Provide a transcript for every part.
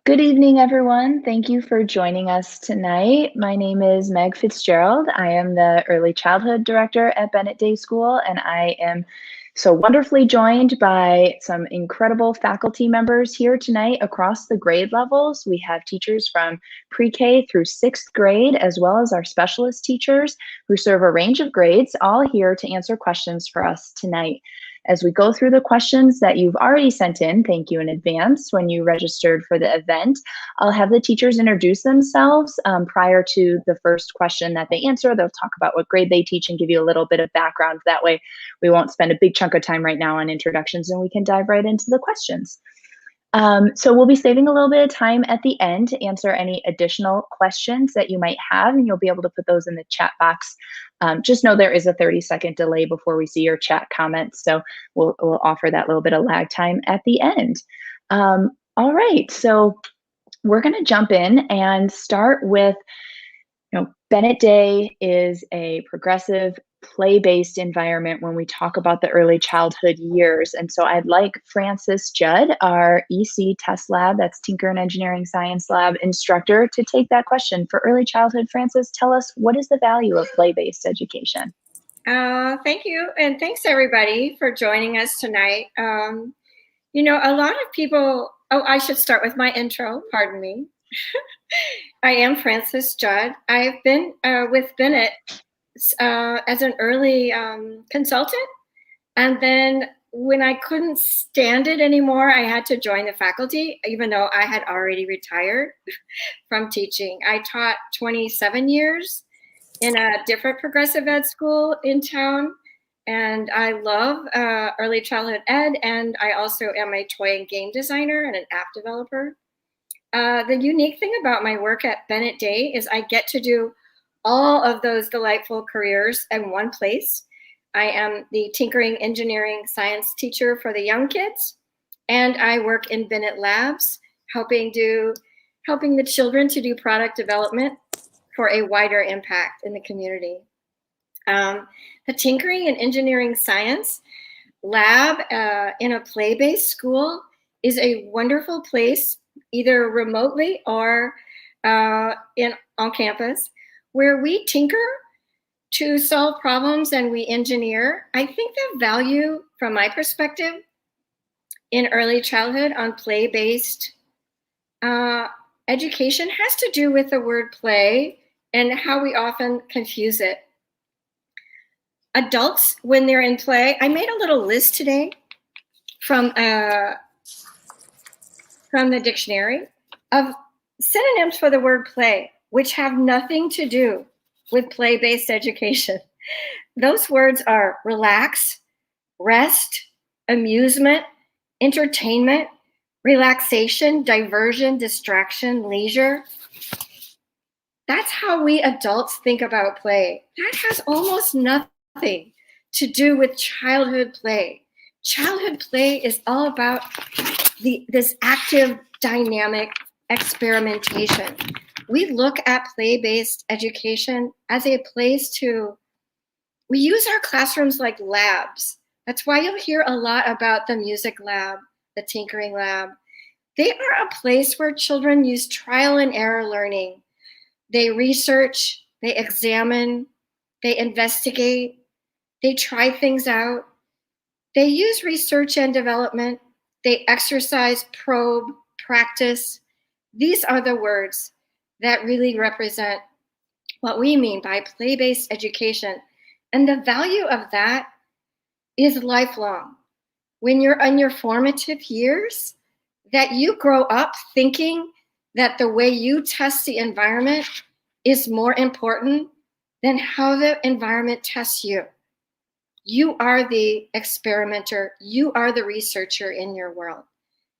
Good evening, everyone. Thank you for joining us tonight. My name is Meg Fitzgerald. I am the Early Childhood Director at Bennett Day School, and I am so wonderfully joined by some incredible faculty members here tonight across the grade levels. We have teachers from pre-K through sixth grade, as well as our specialist teachers who serve a range of grades, all here to answer questions for us tonight. As we go through the questions that you've already sent in, thank you in advance when you registered for the event. I'll have the teachers introduce themselves prior to the first question that they answer. They'll talk about what grade they teach and give you a little bit of background. That way we won't spend a big chunk of time right now on introductions and we can dive right into the questions. So we'll be saving a little bit of time at the end to answer any additional questions that you might have, and you'll be able to put those in the chat box. Just know there is a 30-second delay before we see your chat comments, so we'll offer that little bit of lag time at the end. All right, so we're going to jump in and start with, Bennett Day is a progressive play-based environment when we talk about the early childhood years. And so I'd like Frances Judd, our EC test lab, that's Tinker and Engineering Science Lab instructor, to take that question. For early childhood, Frances, tell us, what is the value of play-based education? Thank you. And thanks everybody for joining us tonight. A lot of people, I should start with my intro, pardon me. I am Frances Judd. I've been with Bennett as an early consultant. And then when I couldn't stand it anymore, I had to join the faculty, even though I had already retired from teaching. I taught 27 years in a different progressive ed school in town. And I love early childhood ed. And I also am a toy and game designer and an app developer. The unique thing about my work at Bennett Day is I get to do all of those delightful careers in one place. I am the tinkering, engineering, science teacher for the young kids, and I work in Bennett Labs, helping the children to do product development for a wider impact in the community. The Tinkering and Engineering Science Lab in a play-based school is a wonderful place, either remotely or on campus, where we tinker to solve problems and we engineer. I think the value, from my perspective, in early childhood on play-based education has to do with the word play and how we often confuse it. Adults, when they're in play, I made a little list today from the dictionary of synonyms for the word play, which have nothing to do with play-based education. Those words are relax, rest, amusement, entertainment, relaxation, diversion, distraction, leisure. That's how we adults think about play. That has almost nothing to do with childhood play. Childhood play is all about this active, dynamic experimentation. We look at play-based education as a place we use our classrooms like labs. That's why you'll hear a lot about the music lab, the tinkering lab. They are a place where children use trial and error learning. They research, they examine, they investigate, they try things out. They use research and development. They exercise, probe, practice. These are the words that really represent what we mean by play-based education. And the value of that is lifelong. When you're in your formative years, that you grow up thinking that the way you test the environment is more important than how the environment tests you. You are the experimenter. You are the researcher in your world.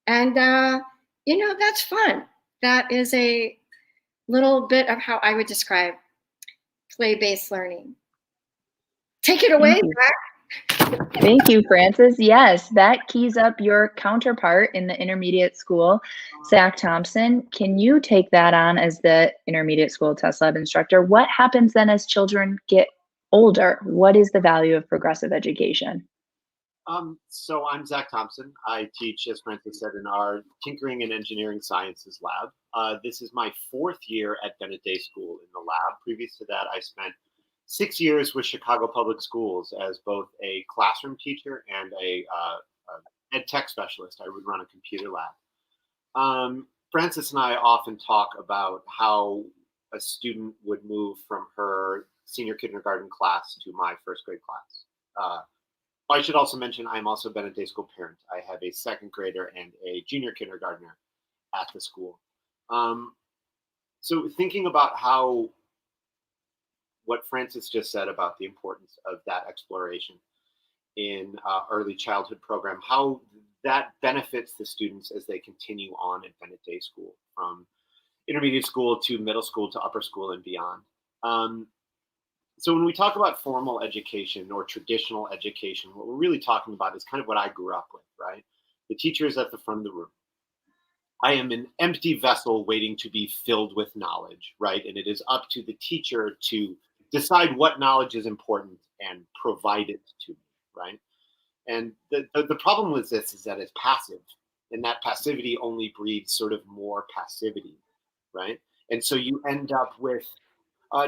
And, that's fun. That is a little bit of how I would describe play-based learning. Take it away, Zach. Thank you, Frances. Yes, that keys up your counterpart in the intermediate school, Zach Thompson. Can you take that on as the intermediate school test lab instructor? What happens then as children get older? What is the value of progressive education? So I'm Zach Thompson. I teach, as Francis said, in our Tinkering and Engineering Sciences lab. This is my fourth year at Bennett Day School in the lab. Previous to that, I spent 6 years with Chicago Public Schools as both a classroom teacher and a ed tech specialist. I would run a computer lab. Francis and I often talk about how a student would move from her senior kindergarten class to my first grade class. I should also mention I'm also a Bennett Day School parent. I have a second grader and a junior kindergartner at the school. So thinking about how what Francis just said about the importance of that exploration in early childhood program, how that benefits the students as they continue on at Bennett Day School from intermediate school to middle school to upper school and beyond. So when we talk about formal education or traditional education, what we're really talking about is kind of what I grew up with, right? The teacher is at the front of the room. I am an empty vessel waiting to be filled with knowledge, right? And it is up to the teacher to decide what knowledge is important and provide it to me, right? And the problem with this is that it's passive, and that passivity only breeds sort of more passivity, right? And so you end up with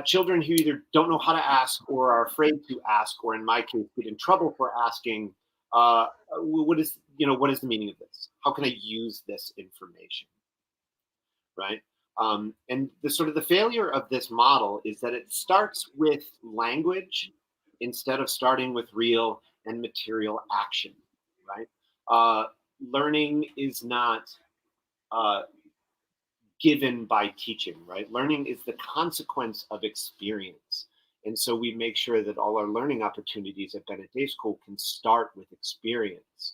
children who either don't know how to ask or are afraid to ask, or in my case, get in trouble for asking. What is the meaning of this? How can I use this information, right? And the sort of the failure of this model is that it starts with language instead of starting with real and material action, right? Learning is not uh, given by teaching, right? Learning is the consequence of experience. And so we make sure that all our learning opportunities at Bennett Day School can start with experience,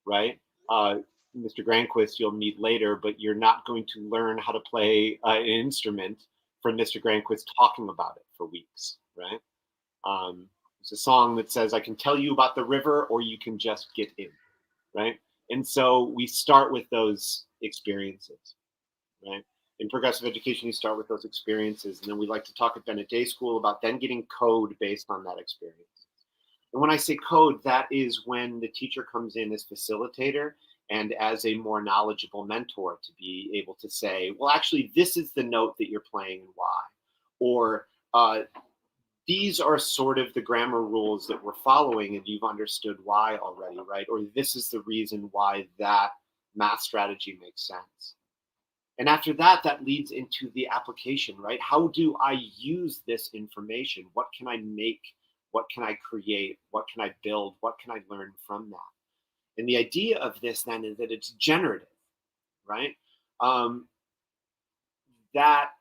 right? Mr. Granquist, you'll meet later, but you're not going to learn how to play an instrument from Mr. Granquist talking about it for weeks, right? There's a song that says, I can tell you about the river, or you can just get in, right? And so we start with those experiences, right? In progressive education, you start with those experiences, and then we like to talk at Bennett Day School about then getting code based on that experience. And when I say code, that is when the teacher comes in as facilitator and as a more knowledgeable mentor to be able to say, well, actually, this is the note that you're playing and why. Or these are sort of the grammar rules that we're following and you've understood why already, right? Or this is the reason why that math strategy makes sense. And after that, that leads into the application, right? How do I use this information? What can I make? What can I create? What can I build? What can I learn from that? And the idea of this then is that it's generative, right? That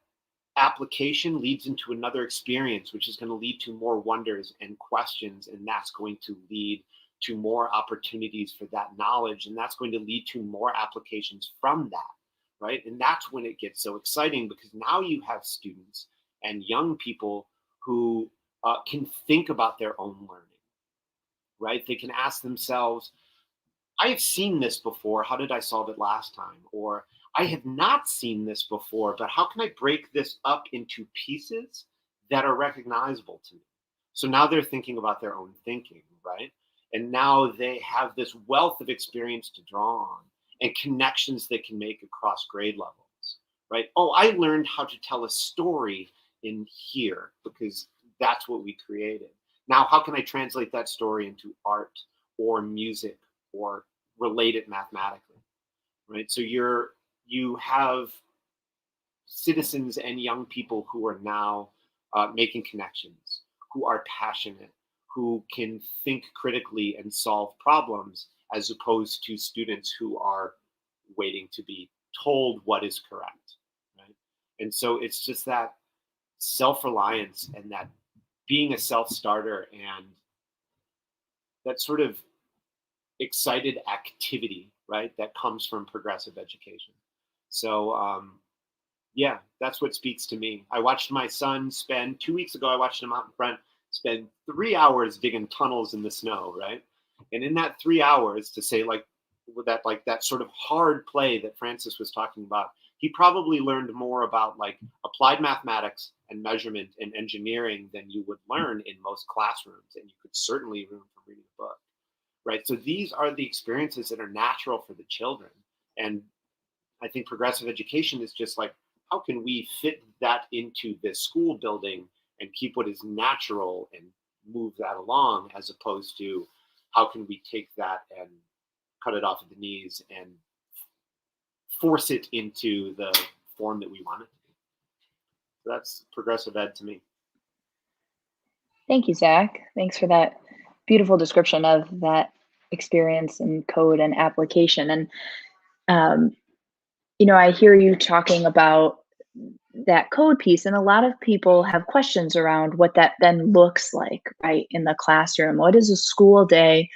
application leads into another experience, which is going to lead to more wonders and questions. And that's going to lead to more opportunities for that knowledge. And that's going to lead to more applications from that. Right? And that's when it gets so exciting because now you have students and young people who can think about their own learning, right? They can ask themselves, I have seen this before. How did I solve it last time? Or I have not seen this before, but how can I break this up into pieces that are recognizable to me? So now they're thinking about their own thinking, right? And now they have this wealth of experience to draw on and connections they can make across grade levels, right? Oh, I learned how to tell a story in here because that's what we created. Now, how can I translate that story into art or music or relate it mathematically, right? So you have citizens and young people who are now making connections, who are passionate, who can think critically and solve problems, as opposed to students who are waiting to be told what is correct, right? And so it's just that self-reliance and that being a self-starter and that sort of excited activity, right, that comes from progressive education. So yeah, that's what speaks to me. I watched my son spend 2 weeks ago, I watched him out in front spend 3 hours digging tunnels in the snow, right? And in that 3 hours, to say that sort of hard play that Francis was talking about, he probably learned more about like applied mathematics and measurement and engineering than you would learn in most classrooms, and you could certainly learn from reading a book, right? So these are the experiences that are natural for the children. And I think progressive education is just like, how can we fit that into this school building and keep what is natural and move that along, as opposed to how can we take that and cut it off at the knees and force it into the form that we want it to be. So that's progressive ed to me. Thank you, Zach. Thanks for that beautiful description of that experience and code and application. And, I hear you talking about that code piece, and a lot of people have questions around what that then looks like, right, in the classroom. What does a school day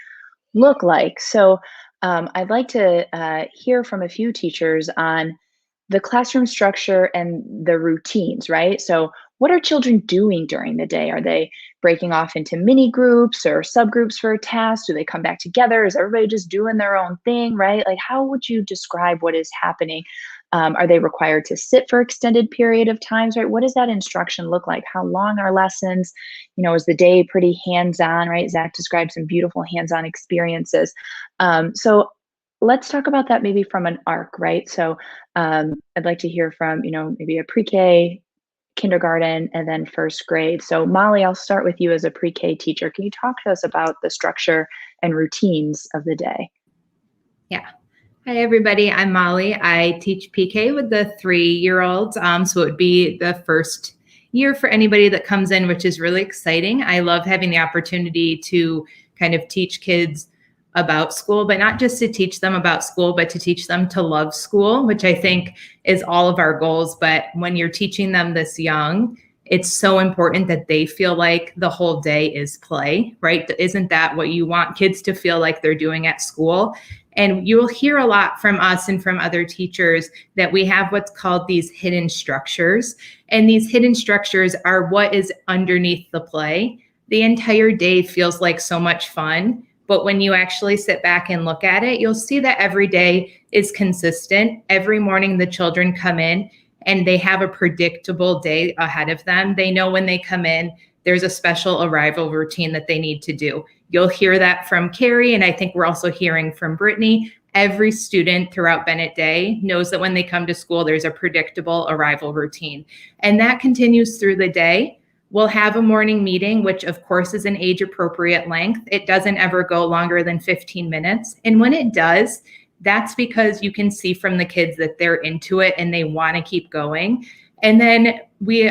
look like? So I'd like to hear from a few teachers on the classroom structure and the routines, right? So what are children doing during the day? Are they breaking off into mini groups or subgroups for a task? Do they come back together? Is everybody just doing their own thing, right? Like, how would you describe what is happening? Are they required to sit for extended period of times, right? What does that instruction look like? How long are lessons? Is the day pretty hands-on, right? Zach described some beautiful hands-on experiences. So let's talk about that maybe from an arc, right? So I'd like to hear from, maybe a pre-K, kindergarten, and then first grade. So Molly, I'll start with you as a pre-K teacher. Can you talk to us about the structure and routines of the day? Yeah. Hi, everybody. I'm Molly. I teach PK with the 3-year-olds. So it would be the first year for anybody that comes in, which is really exciting. I love having the opportunity to kind of teach kids about school, but not just to teach them about school, but to teach them to love school, which I think is all of our goals. But when you're teaching them this young, it's so important that they feel like the whole day is play, right? Isn't that what you want kids to feel like they're doing at school? And you'll hear a lot from us and from other teachers that we have what's called these hidden structures. And these hidden structures are what is underneath the play. The entire day feels like so much fun. But when you actually sit back and look at it, you'll see that every day is consistent. Every morning the children come in and they have a predictable day ahead of them. They know when they come in, there's a special arrival routine that they need to do. You'll hear that from Carrie, and I think we're also hearing from Brittany. Every student throughout Bennett Day knows that when they come to school, there's a predictable arrival routine. And that continues through the day. We'll have a morning meeting, which of course is an age-appropriate length. It doesn't ever go longer than 15 minutes. And when it does, that's because you can see from the kids that they're into it and they want to keep going. And then we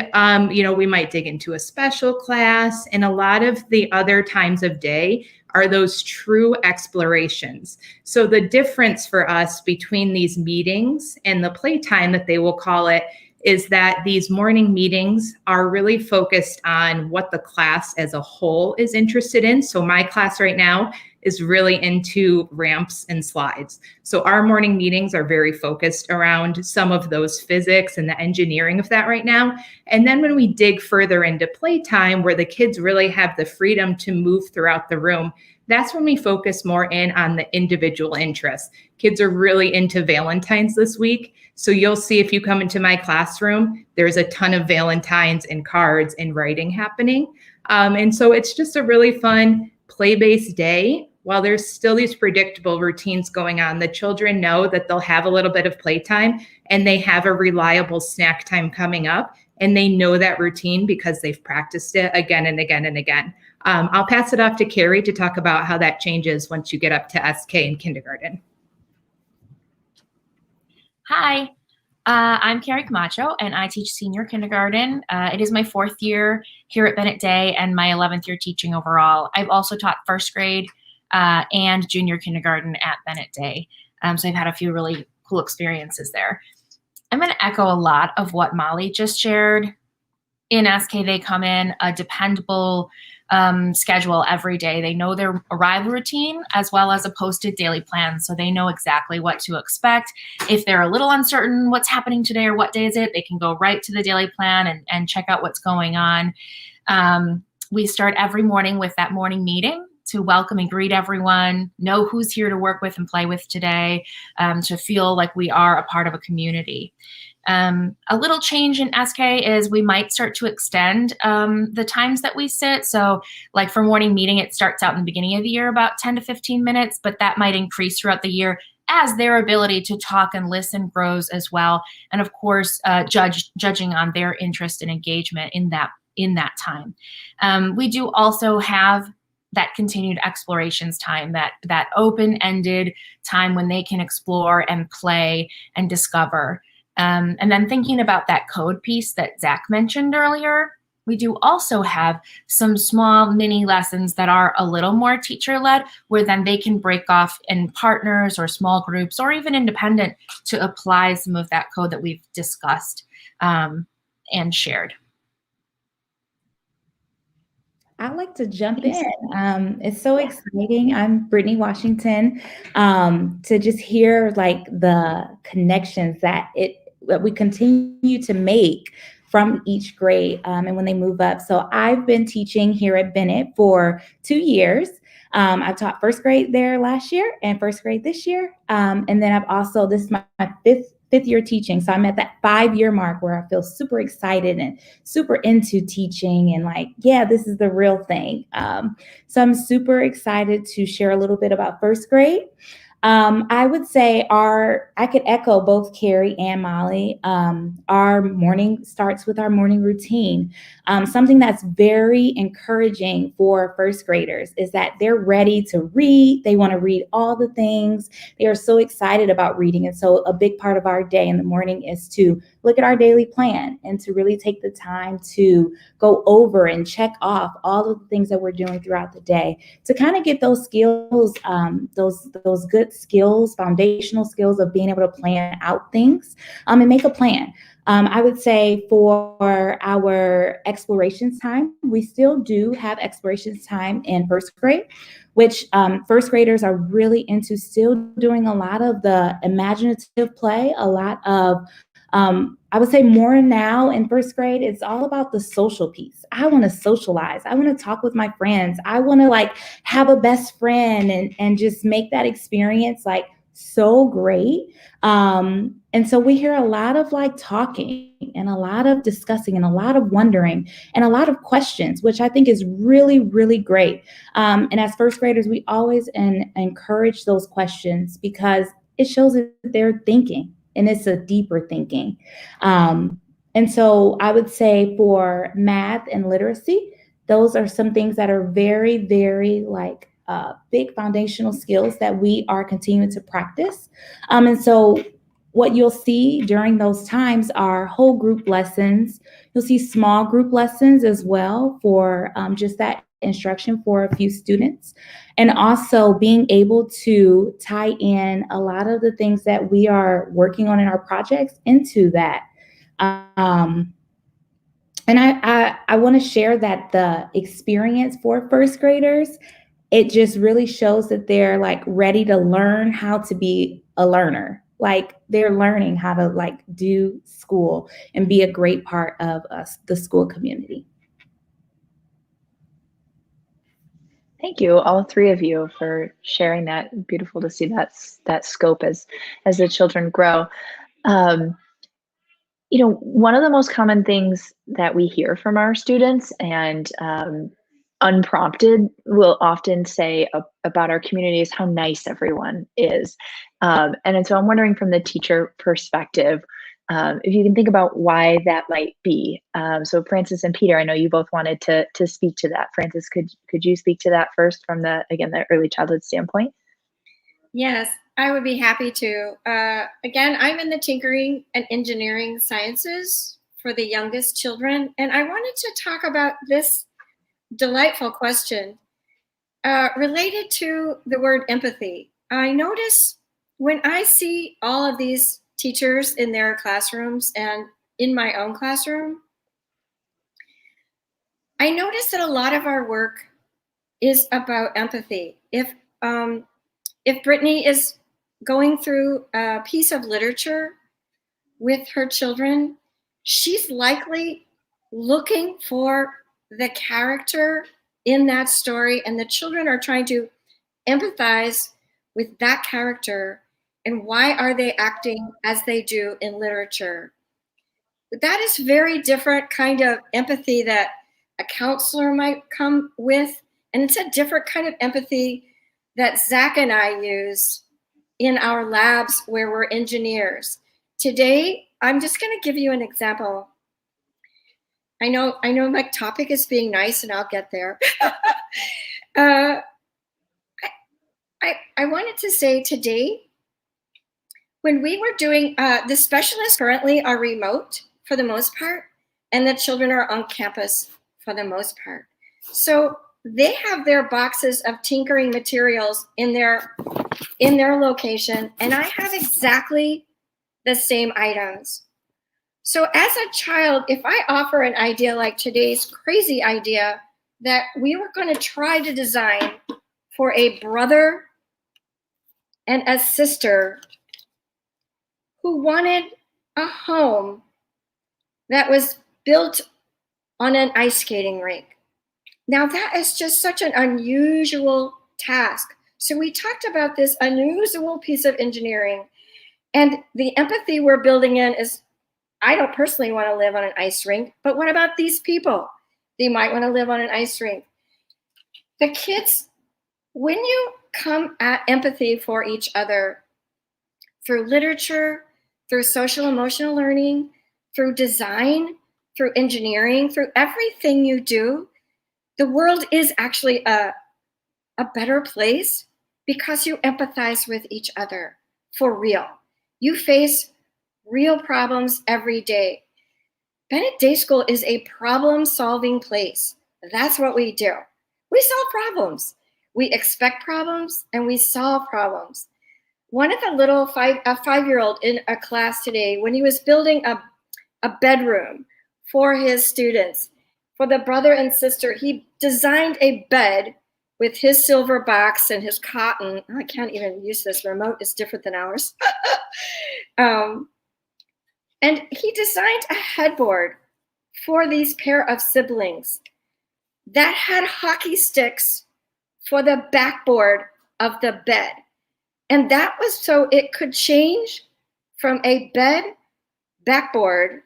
might dig into a special class, and a lot of the other times of day are those true explorations. So the difference for us between these meetings and the playtime that they will call it is that these morning meetings are really focused on what the class as a whole is interested in. So my class right now is really into ramps and slides. So our morning meetings are very focused around some of those physics and the engineering of that right now. And then when we dig further into playtime, where the kids really have the freedom to move throughout the room, that's when we focus more in on the individual interests. Kids are really into Valentine's this week. So you'll see if you come into my classroom, there's a ton of Valentines and cards and writing happening. And so it's just a really fun play-based day. While there's still these predictable routines going on, the children know that they'll have a little bit of playtime and they have a reliable snack time coming up. And they know that routine because they've practiced it again and again and again. I'll pass it off to Carrie to talk about how that changes once you get up to SK in kindergarten. Hi, I'm Carrie Camacho, and I teach senior kindergarten. It is my 4th year here at Bennett Day and my 11th year teaching overall. I've also taught first grade and junior kindergarten at Bennett Day. So I've had a few really cool experiences there. I'm going to echo a lot of what Molly just shared. In SK, they come in a dependable schedule every day. They know their arrival routine as well as a posted daily plan, so they know exactly what to expect. If they're a little uncertain what's happening today or what day is it, they can go right to the daily plan and check out what's going on. We start every morning with that morning meeting to welcome and greet everyone, know who's here to work with and play with today, to feel like we are a part of a community. A little change in SK is we might start to extend the times that we sit. So like for morning meeting, it starts out in the beginning of the year about 10 to 15 minutes, but that might increase throughout the year as their ability to talk and listen grows as well. And of course, judging on their interest and engagement in that time. We do also have that continued explorations time, that open-ended time when they can explore and play and discover. And then thinking about that code piece that Zach mentioned earlier, we do also have some small mini lessons that are a little more teacher-led, where then they can break off in partners or small groups or even independent to apply some of that code that we've discussed and shared. I'd like to jump in. It's so exciting. I'm Brittany Washington. To just hear like the connections that we continue to make from each grade and when they move up. So I've been teaching here at Bennett for 2 years. I've taught first grade there last year and first grade this year. And then this is my fifth year teaching. So I'm at that 5-year mark where I feel super excited and super into teaching and like, yeah, this is the real thing. So I'm super excited to share a little bit about first grade. I would say I could echo both Carrie and Molly. Our morning starts with our morning routine. Something that's very encouraging for first graders is that they're ready to read. They want to read all the things. They are so excited about reading. And so a big part of our day in the morning is to look at our daily plan and to really take the time to go over and check off all of the things that we're doing throughout the day to kind of get those skills, those good skills, foundational skills of being able to plan out things and make a plan. I would say for our explorations time, we still do have explorations time in first grade, which first graders are really into still doing a lot of the imaginative play, a lot of I would say more now in first grade, it's all about the social piece. I want to socialize. I want to talk with my friends. I want to like have a best friend and just make that experience like so great. And so we hear a lot of like talking and a lot of discussing and a lot of wondering and a lot of questions, which I think is really, really great. And as first graders, we always encourage those questions because it shows that they're thinking. And it's a deeper thinking. And so I would say for math and literacy, those are some things that are very, very like big foundational skills that we are continuing to practice. And so what you'll see during those times are whole group lessons. You'll see small group lessons as well for just that instruction for a few students, and also being able to tie in a lot of the things that we are working on in our projects into that. And I want to share that the experience for first graders, it just really shows that they're like ready to learn how to be a learner. Like they're learning how to like do school and be a great part of the school community. Thank you, all three of you, for sharing that. Beautiful to see that scope as the children grow. One of the most common things that we hear from our students and unprompted will often say about our community is how nice everyone is. And so I'm wondering from the teacher perspective, if you can think about why that might be. So Francis and Peter, I know you both wanted to speak to that. Francis, could you speak to that first from the early childhood standpoint? Yes, I would be happy to. Again, I'm in the tinkering and engineering sciences for the youngest children, and I wanted to talk about this delightful question related to the word empathy. I notice when I see all of these teachers in their classrooms and in my own classroom, I notice that a lot of our work is about empathy. If Brittany is going through a piece of literature with her children, she's likely looking for the character in that story, and the children are trying to empathize with that character and why are they acting as they do in literature. that is very different kind of empathy that a counselor might come with. And it's a different kind of empathy that Zach and I use in our labs where we're engineers. Today, I'm just going to give you an example. I know my topic is being nice, and I'll get there. I wanted to say today, when we were doing, the specialists currently are remote for the most part, and the children are on campus for the most part. So they have their boxes of tinkering materials in their location, and I have exactly the same items. So as a child, if I offer an idea like today's crazy idea that we were going to try to design for a brother and a sister who wanted a home that was built on an ice skating rink. Now that is just such an unusual task. So we talked about this unusual piece of engineering, and the empathy we're building in is, I don't personally want to live on an ice rink, but what about these people? They might want to live on an ice rink. The kids, when you come at empathy for each other through literature, through social emotional learning, through design, through engineering, through everything you do, the world is actually a better place because you empathize with each other for real. You face real problems every day. Bennett Day School is a problem-solving place. That's what we do. We solve problems. We expect problems and we solve problems. One of the little five-year-old in a class today, when he was building a bedroom for his students, for the brother and sister, he designed a bed with his silver box and his cotton. I can't even use this remote, it's different than ours. And he designed a headboard for these pair of siblings that had hockey sticks for the backboard of the bed. And that was so it could change from a bed backboard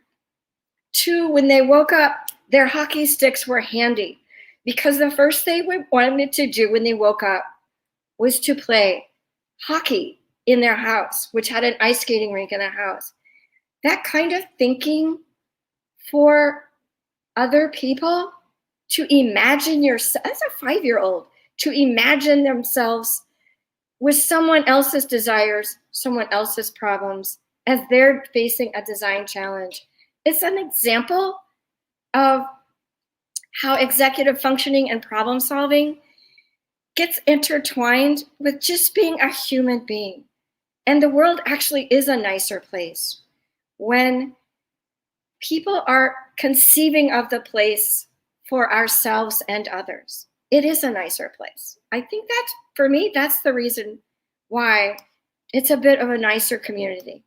to when they woke up, their hockey sticks were handy. Because the first thing we wanted to do when they woke up was to play hockey in their house, which had an ice skating rink in their house. That kind of thinking for other people, to imagine yourself, as a 5-year-old, to imagine themselves with someone else's desires, someone else's problems, as they're facing a design challenge. It's an example of how executive functioning and problem solving gets intertwined with just being a human being. And the world actually is a nicer place when people are conceiving of the place for ourselves and others. It is a nicer place. I think that's, for me, that's the reason why it's a bit of a nicer community.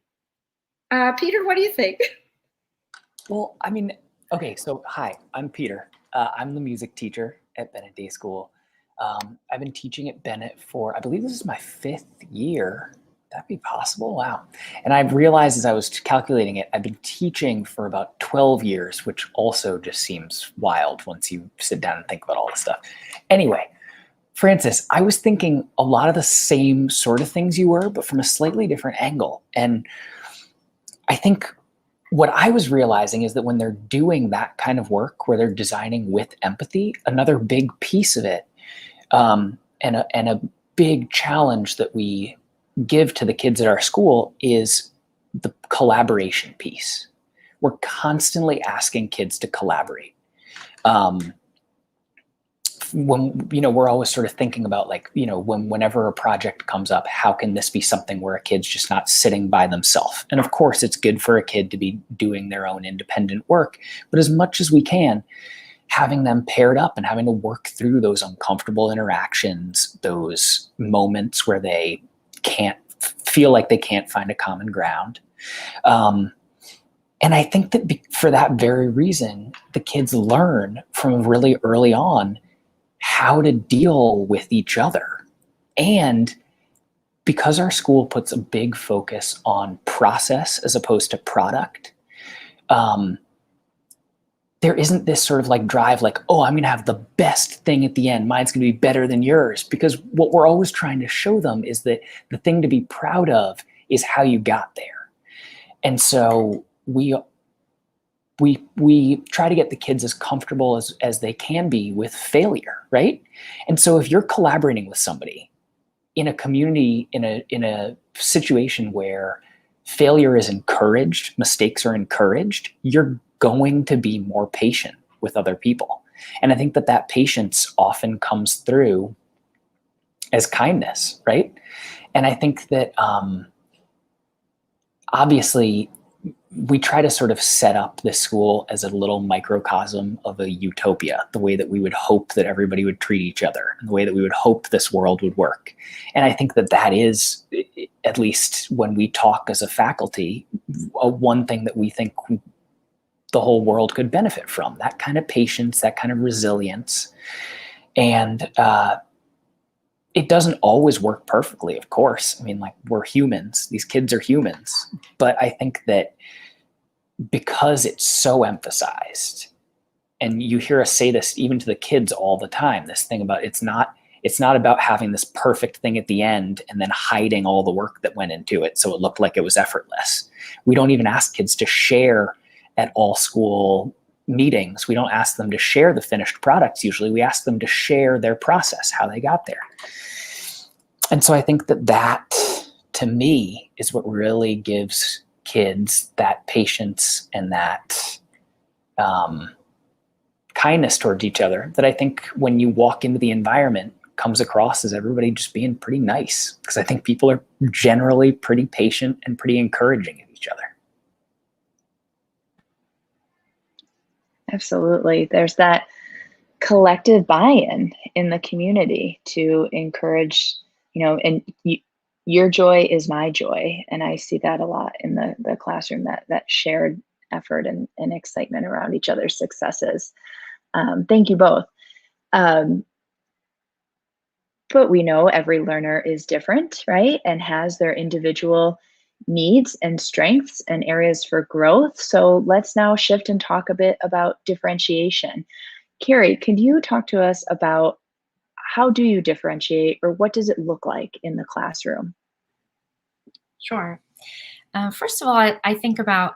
Peter, what do you think? Well, I mean, okay, so hi, I'm Peter. I'm the music teacher at Bennett Day School. I've been teaching at Bennett for, I believe this is my 5th year. That'd be possible? Wow. And I've realized as I was calculating it, I've been teaching for about 12 years, which also just seems wild once you sit down and think about all this stuff. Anyway, Francis, I was thinking a lot of the same sort of things you were, but from a slightly different angle. And I think what I was realizing is that when they're doing that kind of work, where they're designing with empathy, another big piece of it, and a big challenge that we give to the kids at our school is the collaboration piece. We're constantly asking kids to collaborate. When, we're always sort of thinking about, like, whenever a project comes up, how can this be something where a kid's just not sitting by themselves? And of course, it's good for a kid to be doing their own independent work, but as much as we can, having them paired up and having to work through those uncomfortable interactions, those moments where they can't feel like they can't find a common ground. And I think that for that very reason, the kids learn from really early on how to deal with each other. And because our school puts a big focus on process as opposed to product, there isn't this sort of like drive, like, oh, I'm going to have the best thing at the end. Mine's going to be better than yours. Because what we're always trying to show them is that the thing to be proud of is how you got there. And so we try to get the kids as comfortable as they can be with failure, right? And so if you're collaborating with somebody in a community, in a situation where failure is encouraged, mistakes are encouraged, you're going to be more patient with other people. And I think that patience often comes through as kindness, right? And I think that obviously we try to sort of set up this school as a little microcosm of a utopia, the way that we would hope that everybody would treat each other, and the way that we would hope this world would work. And I think that is, at least when we talk as a faculty, one thing that we think the whole world could benefit from, that kind of patience, that kind of resilience. And it doesn't always work perfectly, of course. I mean, like, we're humans. These kids are humans. But I think that because it's so emphasized, and you hear us say this even to the kids all the time, this thing about it's not about having this perfect thing at the end and then hiding all the work that went into it so it looked like it was effortless. We don't even ask kids to share at all school meetings. We don't ask them to share the finished products. Usually we ask them to share their process, how they got there. And so I think that to me is what really gives kids that patience and that kindness towards each other, that I think when you walk into the environment comes across as everybody just being pretty nice, because I think people are generally pretty patient and pretty encouraging of each other. Absolutely. There's that collective buy-in in the community to encourage, and your joy is my joy. And I see that a lot in the classroom, that shared effort and excitement around each other's successes. Thank you both. But we know every learner is different, right? And has their individual needs and strengths and areas for growth. So let's now shift and talk a bit about differentiation. Carrie, can you talk to us about how do you differentiate, or what does it look like in the classroom? Sure. First of all, I think about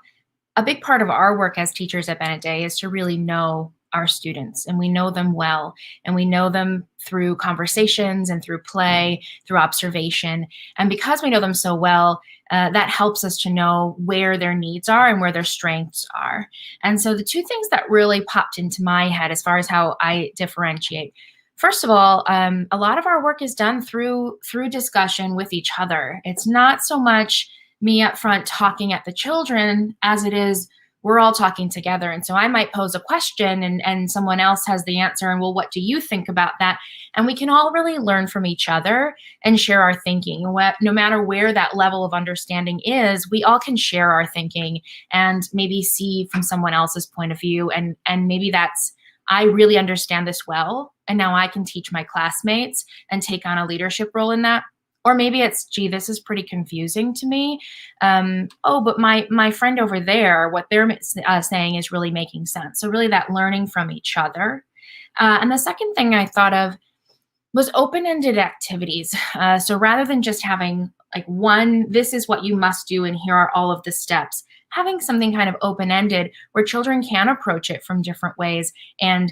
a big part of our work as teachers at Bennett Day is to really know our students, and we know them well, and we know them through conversations and through play, through observation. And because we know them so well, that helps us to know where their needs are and where their strengths are. And so the two things that really popped into my head as far as how I differentiate, first of all, a lot of our work is done through discussion with each other. It's not so much me up front talking at the children as it is we're all talking together. And so I might pose a question and someone else has the answer, and, well, what do you think about that? And we can all really learn from each other and share our thinking. No matter where that level of understanding is, we all can share our thinking and maybe see from someone else's point of view. And maybe that's, I really understand this well, and now I can teach my classmates and take on a leadership role in that. Or maybe it's, gee, this is pretty confusing to me. But my friend over there, what they're saying is really making sense. So really that learning from each other. And the second thing I thought of was open-ended activities. So rather than just having like one, this is what you must do and here are all of the steps, having something kind of open-ended where children can approach it from different ways and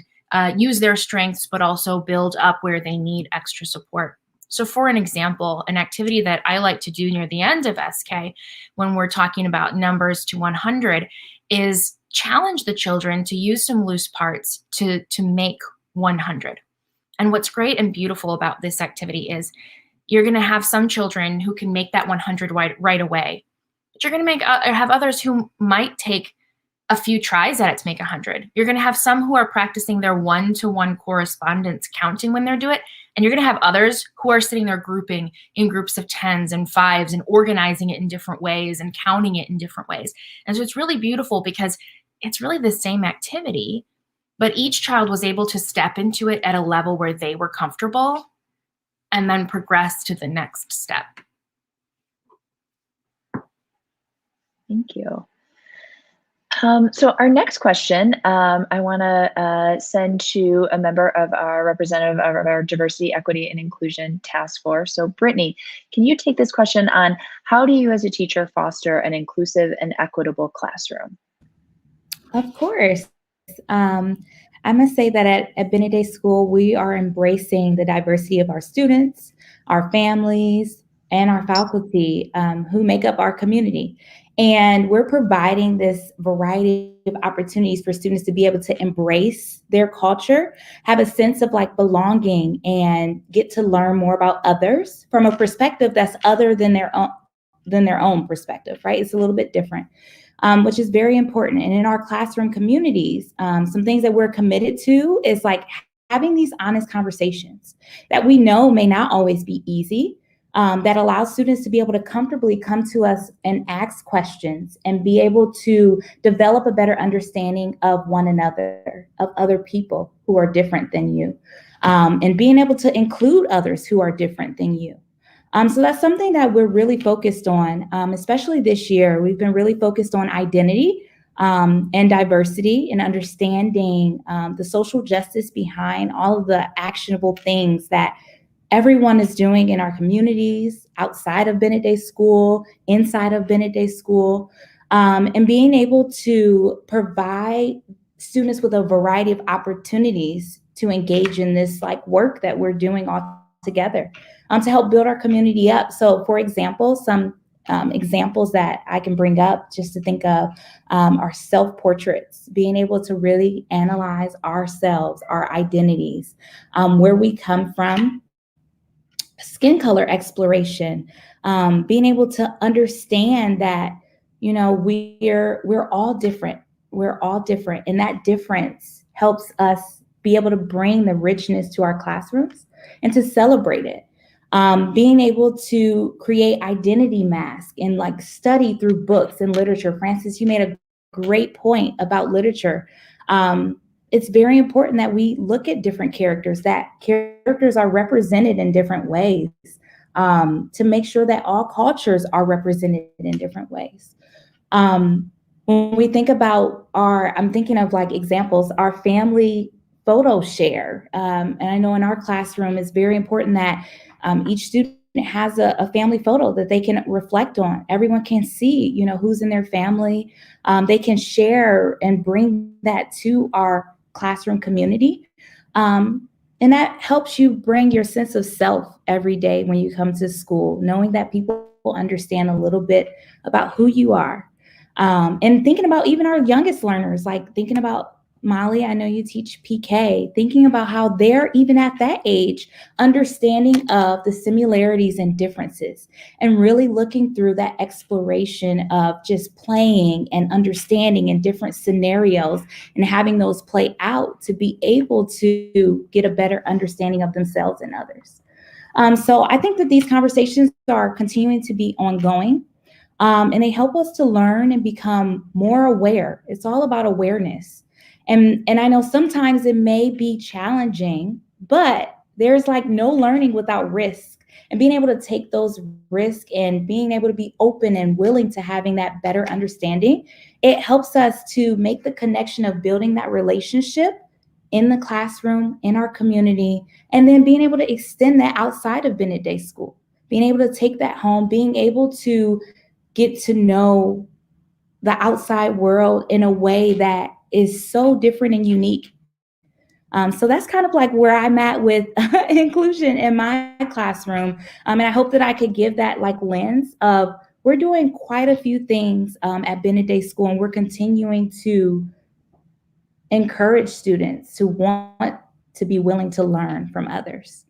use their strengths, but also build up where they need extra support. So for an example, an activity that I like to do near the end of SK when we're talking about numbers to 100 is challenge the children to use some loose parts to make 100. And what's great and beautiful about this activity is you're going to have some children who can make that 100 right away, but you're going to have others who might take a few tries at it to make 100. You're going to have some who are practicing their one-to-one correspondence counting when they do it. And you're going to have others who are sitting there grouping in groups of 10s and 5s and organizing it in different ways and counting it in different ways. And so it's really beautiful because it's really the same activity, but each child was able to step into it at a level where they were comfortable and then progress to the next step. Thank you. So our next question, I want to send to a member of our representative of our Diversity, Equity, and Inclusion Task Force. So Brittany, can you take this question on how do you as a teacher foster an inclusive and equitable classroom? Of course. I must say that at Bennett Day School, we are embracing the diversity of our students, our families, and our faculty who make up our community. And we're providing this variety of opportunities for students to be able to embrace their culture, have a sense of like belonging, and get to learn more about others from a perspective that's other than their own perspective, right? It's a little bit different. Which is very important. And in our classroom communities, some things that we're committed to is like having these honest conversations that we know may not always be easy, that allows students to be able to comfortably come to us and ask questions and be able to develop a better understanding of one another, of other people who are different than you, and being able to include others who are different than you. So that's something that we're really focused on, especially this year. We've been really focused on identity and diversity and understanding the social justice behind all of the actionable things that everyone is doing in our communities, outside of Bennett Day School, inside of Bennett Day School, and being able to provide students with a variety of opportunities to engage in this like work that we're doing all together. To help build our community up. So for example, some examples that I can bring up just to think of are self-portraits, being able to really analyze ourselves, our identities, where we come from, skin color exploration, being able to understand that, you know, we're all different. We're all different. And that difference helps us be able to bring the richness to our classrooms and to celebrate it. Being able to create identity masks and like study through books and literature. Francis, you made a great point about literature. It's very important that we look at different characters, that characters are represented in different ways, to make sure that all cultures are represented in different ways. When we think about I'm thinking of like examples, our family photo share. And I know in our classroom, it's very important that each student has a family photo that they can reflect on. Everyone can see, you know, who's in their family. They can share and bring that to our classroom community. And that helps you bring your sense of self every day when you come to school, knowing that people understand a little bit about who you are. And thinking about even our youngest learners, like thinking about Molly, I know you teach PK, thinking about how they're even at that age, understanding of the similarities and differences, and really looking through that exploration of just playing and understanding in different scenarios and having those play out to be able to get a better understanding of themselves and others. So I think that these conversations are continuing to be ongoing. And they help us to learn and become more aware. It's all about awareness. And I know sometimes it may be challenging, but there's like no learning without risk. And being able to take those risks and being able to be open and willing to having that better understanding, it helps us to make the connection of building that relationship in the classroom, in our community, and then being able to extend that outside of Bennett Day School, being able to take that home, being able to get to know the outside world in a way that is so different and unique. So that's kind of like where I'm at with inclusion in my classroom. And I hope that I could give that like lens of we're doing quite a few things at Bennett Day School, and we're continuing to encourage students to want to be willing to learn from others.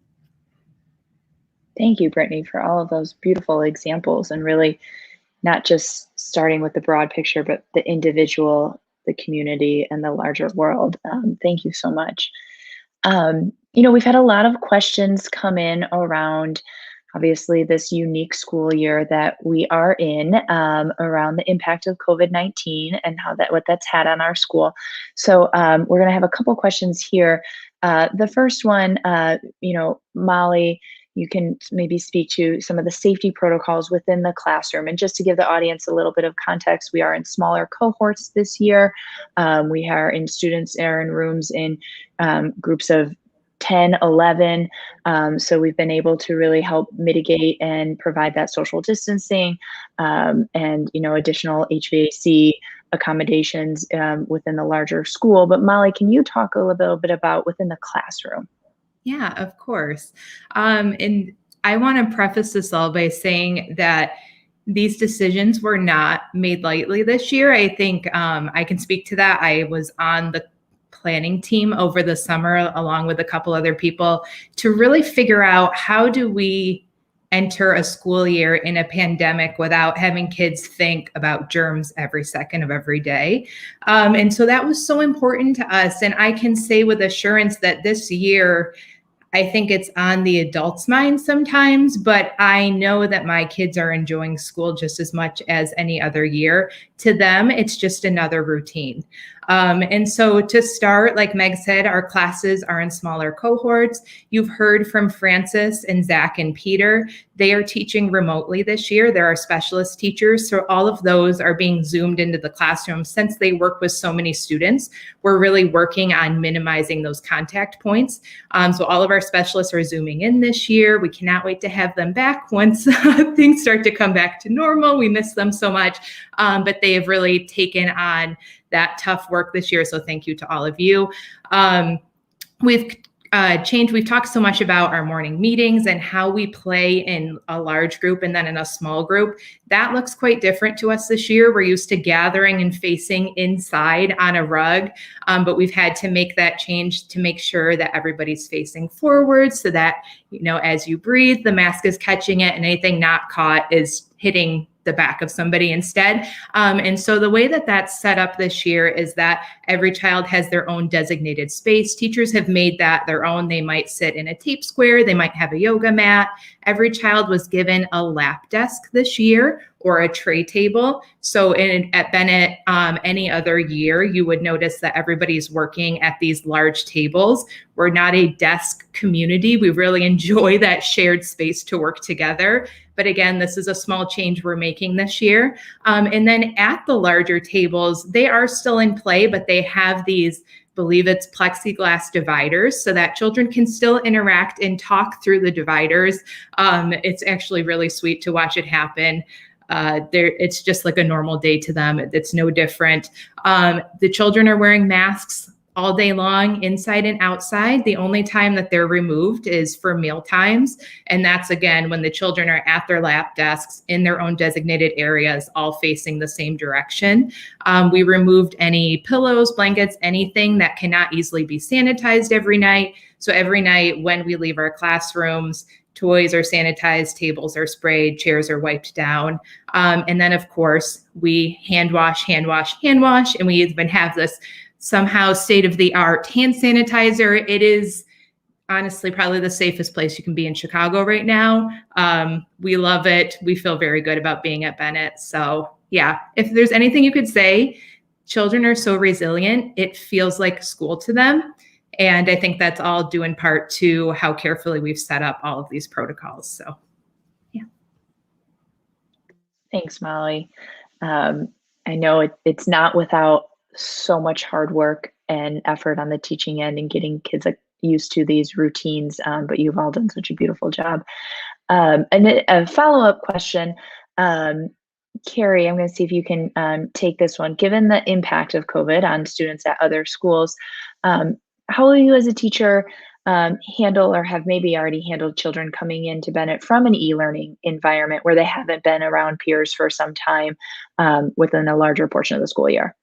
Thank you, Brittany, for all of those beautiful examples, and really not just starting with the broad picture, but the individual, the community, and the larger world. Thank you so much. You know, we've had a lot of questions come in around, obviously, this unique school year that we are in, around the impact of COVID-19 and what that's had on our school. So we're going to have a couple questions here. The first one, Molly, you can maybe speak to some of the safety protocols within the classroom. And just to give the audience a little bit of context, we are in smaller cohorts this year. Students are in rooms in groups of 10, 11. So we've been able to really help mitigate and provide that social distancing and, additional HVAC accommodations within the larger school. But Molly, can you talk a little bit about within the classroom? Yeah, of course. And I want to preface this all by saying that these decisions were not made lightly this year. I think I can speak to that. I was on the planning team over the summer, along with a couple other people, to really figure out how do we enter a school year in a pandemic without having kids think about germs every second of every day. And so that was so important to us. And I can say with assurance that this year, I think it's on the adults' mind sometimes, but I know that my kids are enjoying school just as much as any other year. To them, it's just another routine. And so to start, like Meg said, our classes are in smaller cohorts. You've heard from Francis and Zach and Peter. They are teaching remotely this year. There are specialist teachers. So all of those are being zoomed into the classroom. Since they work with so many students, we're really working on minimizing those contact points. So all of our specialists are zooming in this year. We cannot wait to have them back once things start to come back to normal. We miss them so much, but they have really taken on that tough work this year. So thank you to all of you. We've talked so much about our morning meetings and how we play in a large group and then in a small group. That looks quite different to us this year. We're used to gathering and facing inside on a rug, but we've had to make that change to make sure that everybody's facing forward so that, as you breathe, the mask is catching it and anything not caught is hitting the back of somebody instead. And so the way that that's set up this year is that every child has their own designated space. Teachers have made that their own. They might sit in a tape square. They might have a yoga mat. Every child was given a lap desk this year or a tray table. So at Bennett, any other year, you would notice that everybody's working at these large tables. We're not a desk community. We really enjoy that shared space to work together. But again, this is a small change we're making this year. And then at the larger tables, they are still in play, but they have these, believe it's plexiglass dividers so that children can still interact and talk through the dividers. It's actually really sweet to watch it happen. It's just like a normal day to them. It's no different. The children are wearing masks all day long, inside and outside. The only time that they're removed is for meal times. And that's, again, when the children are at their lap desks in their own designated areas, all facing the same direction. We removed any pillows, blankets, anything that cannot easily be sanitized every night. So every night when we leave our classrooms, toys are sanitized, tables are sprayed, chairs are wiped down. And then, of course, we hand wash, and we even have this somehow state-of-the-art hand sanitizer. It is honestly probably the safest place you can be in Chicago right now. We love it. We feel very good about being at Bennett. So yeah, if there's anything you could say, children are so resilient. It feels like school to them. And I think that's all due in part to how carefully we've set up all of these protocols. So yeah. Thanks, Molly. I know it's not without so much hard work and effort on the teaching end and getting kids used to these routines, but you've all done such a beautiful job. And a follow-up question, Carrie, I'm going to see if you can take this one. Given the impact of COVID on students at other schools, how will you as a teacher handle or have maybe already handled children coming into Bennett from an e-learning environment where they haven't been around peers for some time within a larger portion of the school year?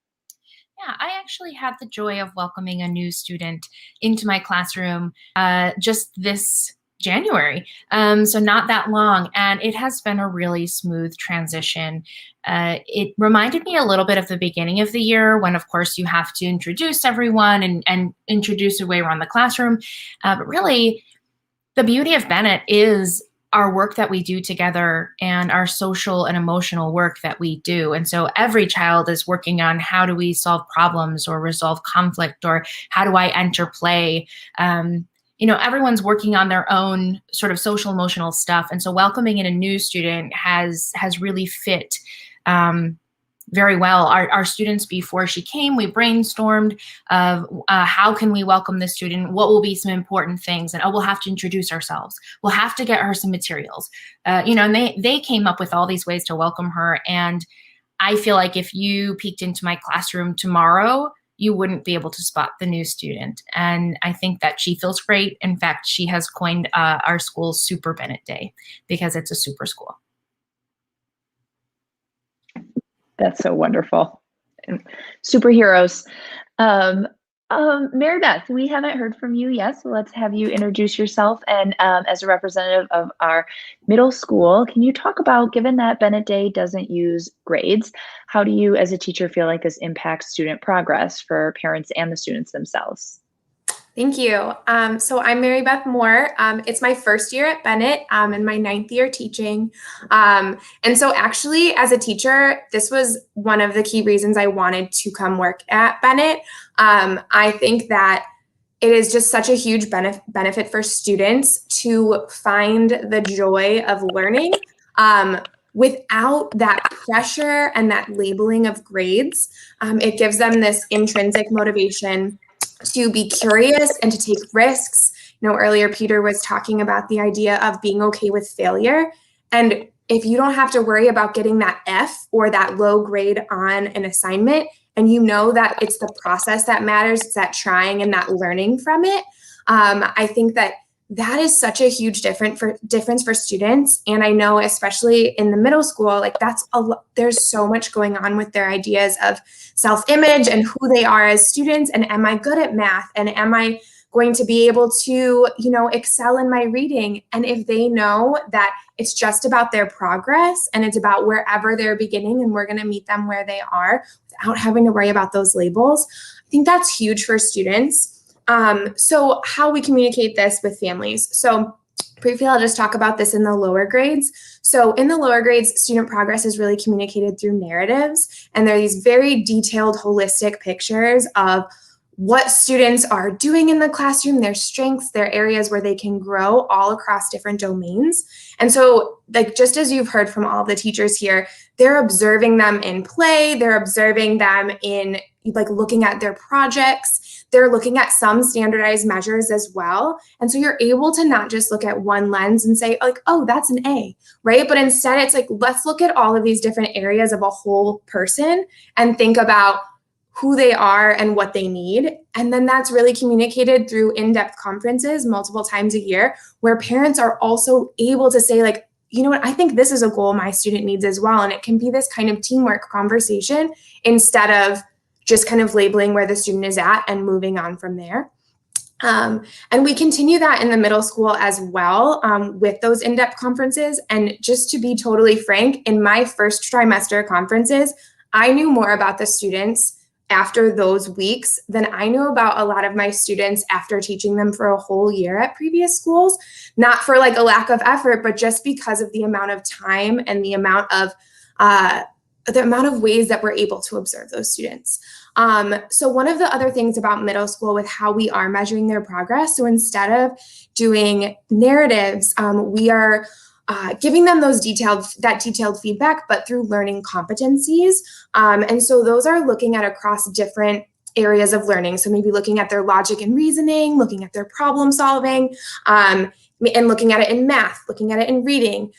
Yeah, I actually had the joy of welcoming a new student into my classroom just this January, so not that long, and it has been a really smooth transition. It reminded me a little bit of the beginning of the year when, of course, you have to introduce everyone and introduce a way around the classroom, but really the beauty of Bennett is our work that we do together and our social and emotional work that we do. And so every child is working on how do we solve problems or resolve conflict, or how do I enter play? Everyone's working on their own sort of social emotional stuff. And so welcoming in a new student has really fit very well. Our students, before she came, we brainstormed of how can we welcome the student? What will be some important things? And we'll have to introduce ourselves. We'll have to get her some materials. And they came up with all these ways to welcome her. And I feel like if you peeked into my classroom tomorrow, you wouldn't be able to spot the new student. And I think that she feels great. In fact, she has coined our school Super Bennett Day because it's a super school. That's so wonderful. Superheroes. Mary Beth, we haven't heard from you yet, so let's have you introduce yourself. And as a representative of our middle school, can you talk about, given that Bennett Day doesn't use grades, how do you as a teacher feel like this impacts student progress for parents and the students themselves? Thank you. So I'm Mary Beth Moore. It's my first year at Bennett and my 9th year teaching. And so actually as a teacher, this was one of the key reasons I wanted to come work at Bennett. I think that it is just such a huge benefit for students to find the joy of learning without that pressure and that labeling of grades. It gives them this intrinsic motivation to be curious and to take risks. Earlier Peter was talking about the idea of being okay with failure. And if you don't have to worry about getting that F or that low grade on an assignment, and you know that it's the process that matters, it's that trying and that learning from it, I think that is such a huge difference for students. And I know especially in the middle school, like there's so much going on with their ideas of self-image and who they are as students. And am I good at math? And am I going to be able to, excel in my reading? And if they know that it's just about their progress and it's about wherever they're beginning and we're going to meet them where they are without having to worry about those labels, I think that's huge for students. So how we communicate this with families. So briefly, I'll just talk about this in the lower grades. So in the lower grades, student progress is really communicated through narratives. And there are these very detailed, holistic pictures of what students are doing in the classroom, their strengths, their areas where they can grow all across different domains. And so just as you've heard from all of the teachers here, they're observing them in play, they're observing them in looking at their projects, they're looking at some standardized measures as well. And so you're able to not just look at one lens and say oh, that's an A, right? But instead it's let's look at all of these different areas of a whole person and think about who they are and what they need. And then that's really communicated through in-depth conferences multiple times a year, where parents are also able to say you know what, I think this is a goal my student needs as well. And it can be this kind of teamwork conversation instead of just kind of labeling where the student is at and moving on from there. And we continue that in the middle school as well with those in-depth conferences. And just to be totally frank, in my first trimester conferences, I knew more about the students after those weeks than I knew about a lot of my students after teaching them for a whole year at previous schools, not for a lack of effort, but just because of the amount of time and the amount of ways that we're able to observe those students. So one of the other things about middle school with how we are measuring their progress, so instead of doing narratives, we are giving them that detailed feedback, but through learning competencies. And so those are looking at across different areas of learning. So maybe looking at their logic and reasoning, looking at their problem solving, and looking at it in math, looking at it in reading.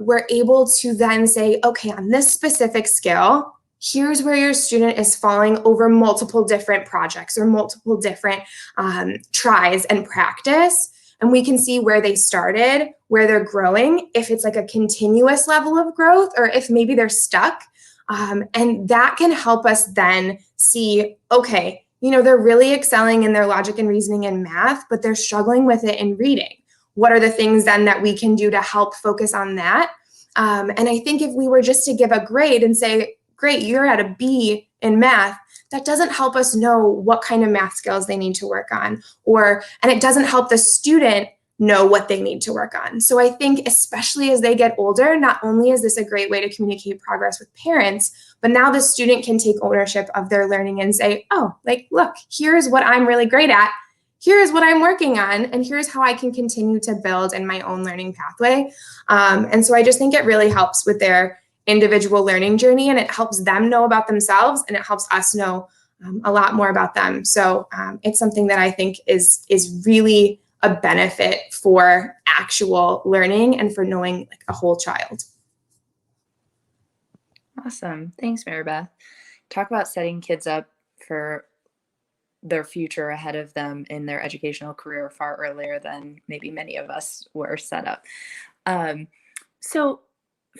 We're able to then say, okay, on this specific skill, here's where your student is falling over multiple different projects or multiple different tries and practice. And we can see where they started, where they're growing, if it's a continuous level of growth, or if maybe they're stuck. And that can help us then see, okay, they're really excelling in their logic and reasoning and math, but they're struggling with it in reading. What are the things then that we can do to help focus on that? And I think if we were just to give a grade and say, great, you're at a B in math, that doesn't help us know what kind of math skills they need to work on, and it doesn't help the student know what they need to work on. So I think especially as they get older, not only is this a great way to communicate progress with parents, but now the student can take ownership of their learning and say, oh, like, look, here's what I'm really great at. Here's what I'm working on, and here's how I can continue to build in my own learning pathway. And so I just think it really helps with their individual learning journey, and it helps them know about themselves, and it helps us know a lot more about them. So it's something that I think is really a benefit for actual learning and for knowing like a whole child. Awesome. Thanks, Mary Beth. Talk about setting kids up for their future ahead of them in their educational career far earlier than maybe many of us were set up. So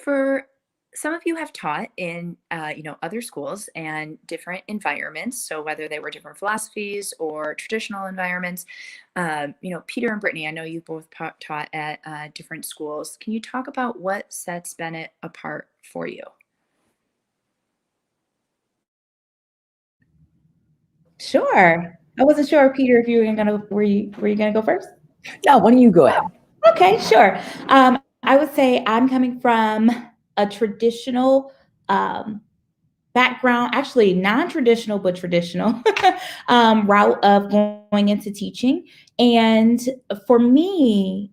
for some of you have taught in other schools and different environments. So whether they were different philosophies or traditional environments, Peter and Brittany, I know you both taught at different schools. Can you talk about what sets Bennett apart for you? Sure. I wasn't sure, Peter, if you were you gonna go first? No, why don't you go ahead? Okay, sure. I would say I'm coming from a traditional background, actually non-traditional, but traditional route of going into teaching. And for me,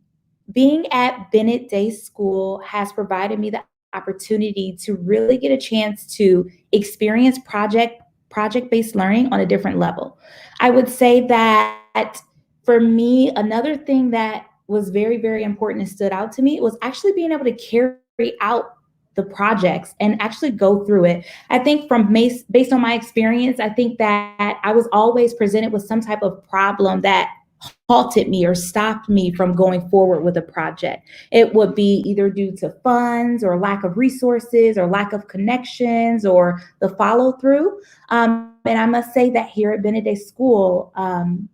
being at Bennett Day School has provided me the opportunity to really get a chance to experience project-based learning on a different level. I would say that for me, another thing that was very, very important and stood out to me was actually being able to carry out the projects and actually go through it. I think based on my experience, I think that I was always presented with some type of problem that halted me or stopped me from going forward with a project. It would be either due to funds or lack of resources or lack of connections or the follow through. And I must say that here at Bennett Day School,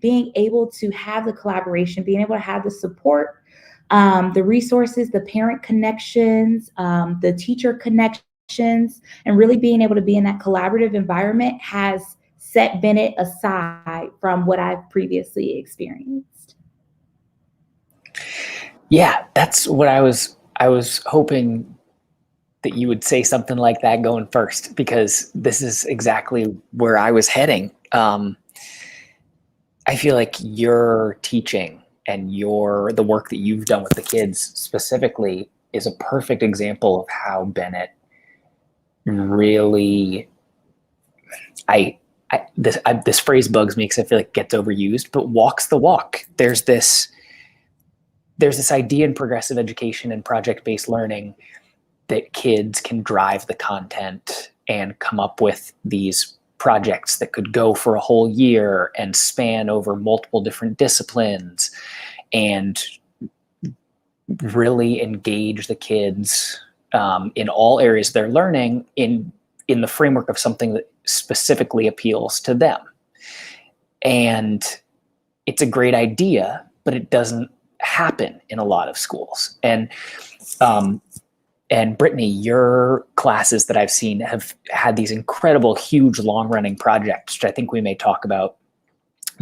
being able to have the collaboration, being able to have the support, the resources, the parent connections, the teacher connections, and really being able to be in that collaborative environment has set Bennett aside from what I've previously experienced. Yeah, that's what I was hoping that you would say something like that going first, because this is exactly where I was heading. I feel like your teaching and the work that you've done with the kids specifically is a perfect example of how Bennett really, this phrase bugs me because I feel like it gets overused, but walks the walk. There's this idea in progressive education and project-based learning that kids can drive the content and come up with these projects that could go for a whole year and span over multiple different disciplines and really engage the kids in all areas of their learning in the framework of something that specifically appeals to them. And it's a great idea, but it doesn't happen in a lot of schools. And Brittany, your classes that I've seen have had these incredible, huge, long-running projects, which I think we may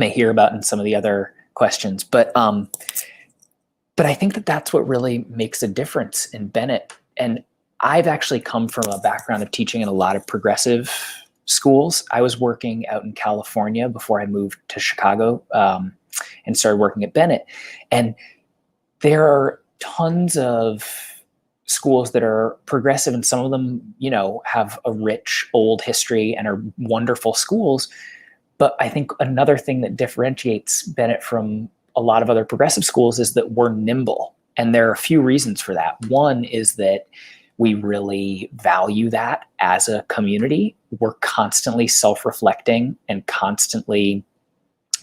hear about in some of the other questions. But I think that that's what really makes a difference in Bennett. And I've actually come from a background of teaching in a lot of progressive schools. I was working out in California before I moved to Chicago and started working at Bennett. And there are tons of schools that are progressive, and some of them, have a rich old history and are wonderful schools. But I think another thing that differentiates Bennett from a lot of other progressive schools is that we're nimble. And there are a few reasons for that. One is that we really value that as a community. We're constantly self-reflecting and constantly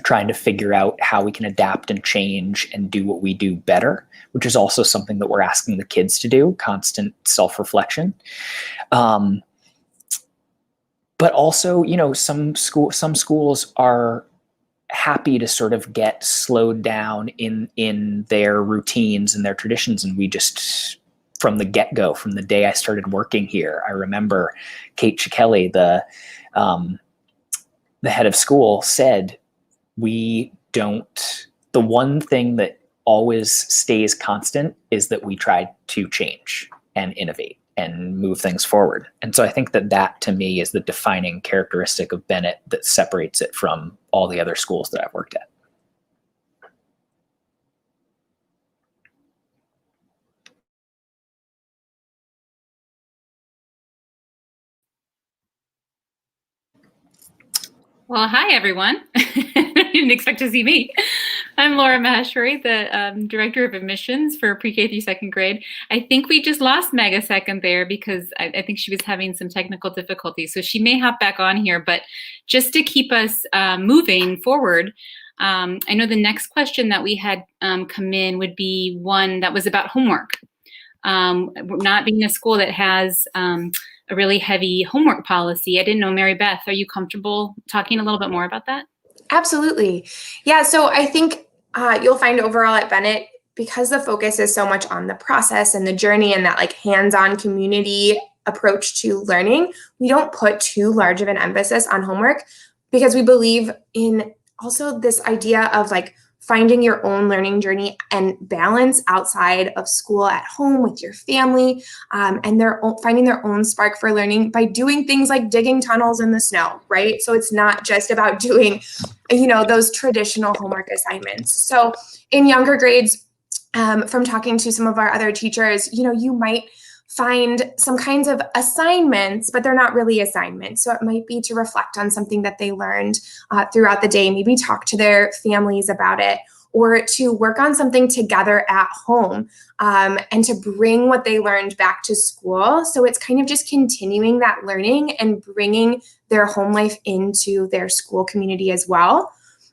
trying to figure out how we can adapt and change and do what we do better, which is also something that we're asking the kids to do, constant self-reflection. But also, some schools are happy to sort of get slowed down in their routines and their traditions. And we just, from the get-go, from the day I started working here, I remember Kate Chikeli, the head of school, said, the one thing that always stays constant is that we try to change and innovate and move things forward. And so I think that to me is the defining characteristic of Bennett that separates it from all the other schools that I've worked at. Well, hi, everyone. I didn't expect to see me. I'm Laura Maheshwari, the Director of Admissions for pre-K through second grade. I think we just lost Meg a second there because I think she was having some technical difficulties. So she may hop back on here, but just to keep us moving forward, I know the next question that we had come in would be one that was about homework. Not being a school that has a really heavy homework policy. I didn't know, Mary Beth, are you comfortable talking a little bit more about that? Absolutely. Yeah, so I think you'll find overall at Bennett, because the focus is so much on the process and the journey and that like hands-on community approach to learning, we don't put too large of an emphasis on homework because we believe in also this idea of like finding your own learning journey and balance outside of school at home with your family, and finding their own spark for learning by doing things like digging tunnels in the snow, right? So it's not just about doing, those traditional homework assignments. So in younger grades, from talking to some of our other teachers, you might find some kinds of assignments, but they're not really assignments. So it might be to reflect on something that they learned throughout the day, maybe talk to their families about it, or to work on something together at home, and to bring what they learned back to school. So it's kind of just continuing that learning and bringing their home life into their school community as well.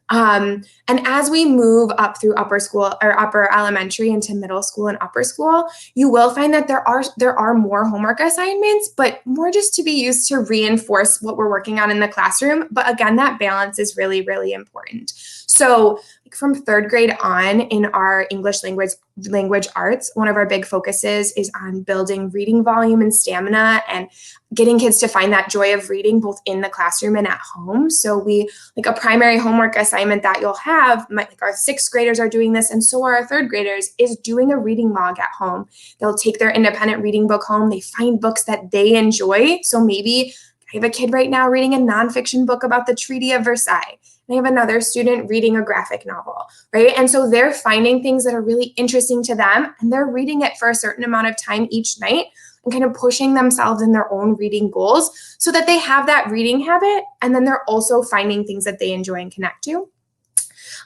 And as we move up through upper school or upper elementary into middle school and upper school, you will find that there are more homework assignments, but more just to be used to reinforce what we're working on in the classroom. But again, that balance is really, really important. So from third grade on in our English language arts, one of our big focuses is on building reading volume and stamina and getting kids to find that joy of reading both in the classroom and at home. So we like a primary homework assignment that you'll have, like our sixth graders are doing this and so are our third graders, is doing a reading log at home. They'll take their independent reading book home. They find books that they enjoy. So maybe I have a kid right now reading a nonfiction book about the Treaty of Versailles. I have another student reading a graphic novel, right? And so they're finding things that are really interesting to them and they're reading it for a certain amount of time each night and kind of pushing themselves in their own reading goals so that they have that reading habit. And then they're also finding things that they enjoy and connect to.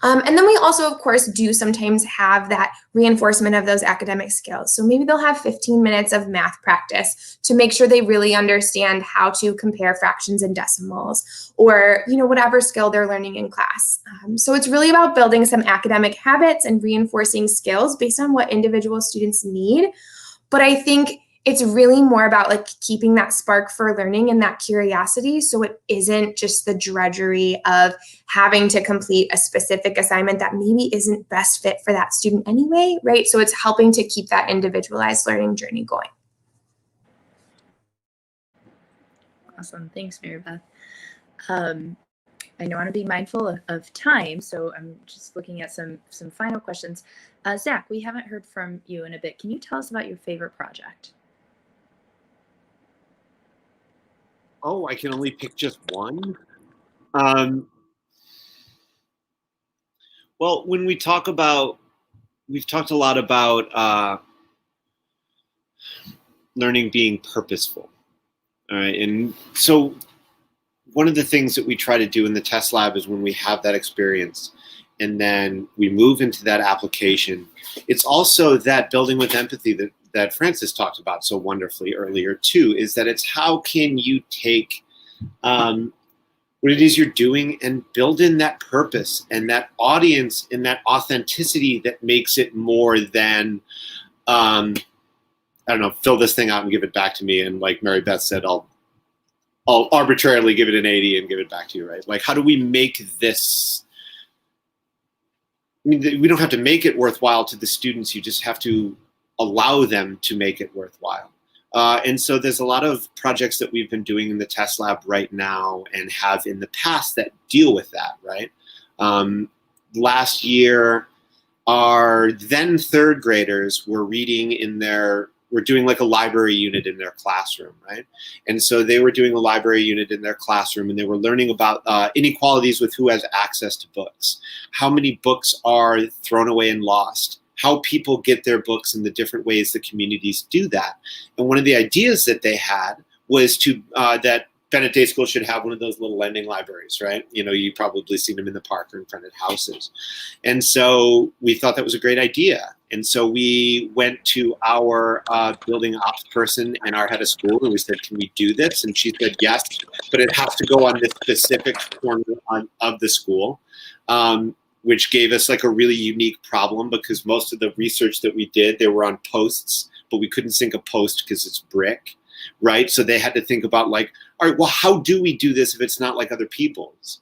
And then we also, of course, do sometimes have that reinforcement of those academic skills. So maybe they'll have 15 minutes of math practice to make sure they really understand how to compare fractions and decimals or, whatever skill they're learning in class. So it's really about building some academic habits and reinforcing skills based on what individual students need. But I think it's really more about like keeping that spark for learning and that curiosity. So it isn't just the drudgery of having to complete a specific assignment that maybe isn't best fit for that student anyway, right? So it's helping to keep that individualized learning journey going. Awesome. Thanks, Mary Beth. I know I want to be mindful of time, so I'm just looking at some final questions. Zach, we haven't heard from you in a bit. Can you tell us about your favorite project? Oh, I can only pick just one. Well, when we've talked a lot about learning being purposeful. All right. And so one of the things that we try to do in the test lab is when we have that experience and then we move into that application, it's also that building with empathy that Francis talked about so wonderfully earlier too, is that it's how can you take what it is you're doing and build in that purpose and that audience and that authenticity that makes it more than, I don't know, fill this thing out and give it back to me. And like Mary Beth said, I'll arbitrarily give it an 80 and give it back to you, right? Like, how do we make this, we don't have to make it worthwhile to the students. You just have to allow them to make it worthwhile. And so there's a lot of projects that we've been doing in the test lab right now and have in the past that deal with that, right? Last year, our then third graders were reading we're doing like a library unit in their classroom, right? And so they were doing a library unit in their classroom, and they were learning about inequalities with who has access to books, how many books are thrown away and lost, how people get their books and the different ways the communities do that. And one of the ideas that they had was that Bennett Day School should have one of those little lending libraries, right? You probably seen them in the park or in front of houses. And so we thought that was a great idea. And so we went to our building ops person and our head of school, and we said, can we do this? And she said, yes, but it has to go on this specific corner of the school, which gave us like a really unique problem, because most of the research that we did, they were on posts, but we couldn't sink a post because it's brick, right? So they had to think about like, all right, well, how do we do this if it's not like other people's?